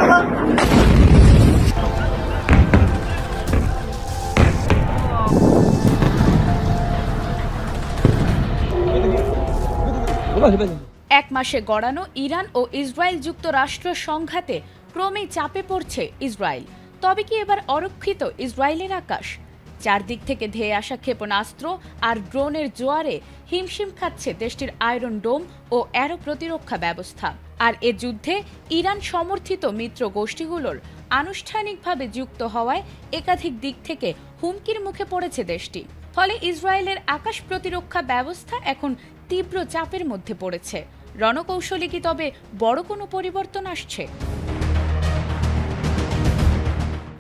এক মাসে গড়ানো ইরান ও ইসরায়েল যুক্তরাষ্ট্র সংঘাতে ক্রমেই চাপে পড়ছে ইসরায়েল। তবে কি এবার অরক্ষিত ইসরায়েলের আকাশ? চারদিক থেকে ধেয়ে আসা ক্ষেপণাস্ত্র আর ড্রোনের জোয়ারে হিমশিম খাচ্ছে দেশটির আয়রন ডোম ও অ্যারো প্রতিরক্ষা ব্যবস্থা। আর এ যুদ্ধে ইরান সমর্থিত মিত্র গোষ্ঠীগুলোর আনুষ্ঠানিকভাবে যুক্ত হওয়ায় একাধিক দিক থেকে হুমকির মুখে পড়েছে দেশটি। ফলে ইসরায়েলের আকাশ প্রতিরক্ষা ব্যবস্থা এখন তীব্র চাপের মধ্যে পড়েছে। রণকৌশলে কি তবে বড় কোনো পরিবর্তন আসছে?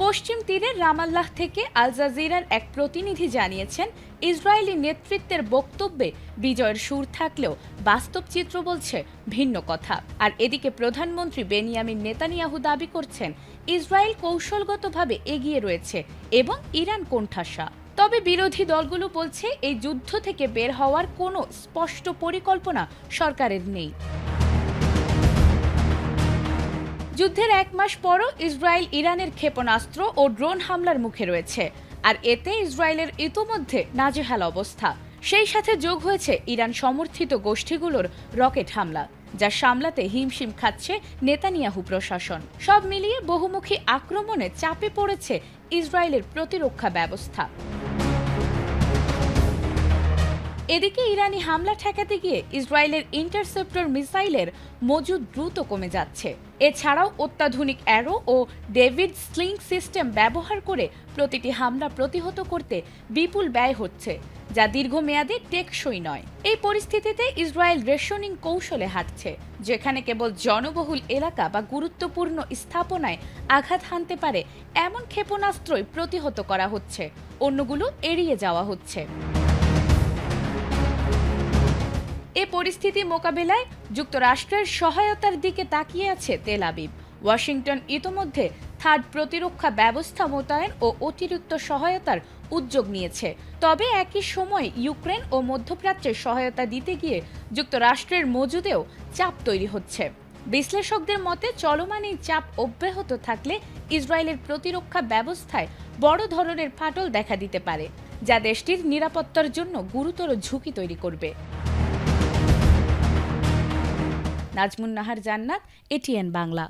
পশ্চিম তীরের রামাল্লাহ থেকে আল জাজিরার এক প্রতিনিধি জানিয়েছেন, ইসরায়েলি নেতৃত্বের বক্তব্যে বিজয়ের সুর থাকলেও বাস্তব চিত্র বলছে ভিন্ন কথা। আর এদিকে প্রধানমন্ত্রী বেনিয়ামিন নেতানিয়াহু দাবি করছেন, ইসরায়েল কৌশলগতভাবে এগিয়ে রয়েছে এবং ইরান কোণঠাসা। তবে বিরোধী দলগুলো বলছে, এই যুদ্ধ থেকে বের হওয়ার কোনো স্পষ্ট পরিকল্পনা সরকারের নেই। যুদ্ধের এক মাস পরও ইসরায়েল ইরানের ক্ষেপণাস্ত্র ও ড্রোন হামলার মুখে রয়েছে। আর এতে ইসরায়েলের ইতোমধ্যে নাজেহাল অবস্থা। সেই সাথে যোগ হয়েছে ইরান সমর্থিত গোষ্ঠীগুলোর রকেট হামলা, যা সামলাতে হিমশিম খাচ্ছে নেতানিয়াহু প্রশাসন। সব মিলিয়ে বহুমুখী আক্রমণে চাপে পড়েছে ইসরায়েলের প্রতিরক্ষা ব্যবস্থা। এদিকে ইরানি হামলা ঠেকাতে গিয়ে ইসরায়েলের ইন্টারসেপ্টর মিসাইলের মজুদ দ্রুত কমে যাচ্ছে। এছাড়াও অত্যাধুনিক অ্যারো ও ডেভিড স্লিং সিস্টেম ব্যবহার করে প্রতিটি হামলা প্রতিহত করতে বিপুল ব্যয় হচ্ছে, যা দীর্ঘমেয়াদে টেকসই নয়। এই পরিস্থিতিতে ইসরায়েল রেশনিং কৌশলে হাঁটছে, যেখানে কেবল জনবহুল এলাকা বা গুরুত্বপূর্ণ স্থাপনায় আঘাত হানতে পারে এমন ক্ষেপণাস্ত্রই প্রতিহত করা হচ্ছে, অন্যগুলো এড়িয়ে যাওয়া হচ্ছে। এ পরিস্থিতি মোকাবেলায় যুক্তরাষ্ট্রের সহায়তার দিকে তাকিয়ে আছে তেল আবিব। ওয়াশিংটন ইতোমধ্যে থার্ড প্রতিরক্ষা ব্যবস্থা মোতায়েন ও অতিরিক্ত সহায়তার উদ্যোগ নিয়েছে। তবে একই সময় ইউক্রেন ও মধ্যপ্রাচ্যের সহায়তা দিতে গিয়ে যুক্তরাষ্ট্রের মজুদেও চাপ তৈরি হচ্ছে। বিশ্লেষকদের মতে, চলমান এই চাপ অব্যাহত থাকলে ইসরায়েলের প্রতিরক্ষা ব্যবস্থায় বড় ধরনের ফাটল দেখা দিতে পারে, যা দেশটির নিরাপত্তার জন্য গুরুতর ঝুঁকি তৈরি করবে। নাজমুন নাহার জান্নাত, এটিএন বাংলা।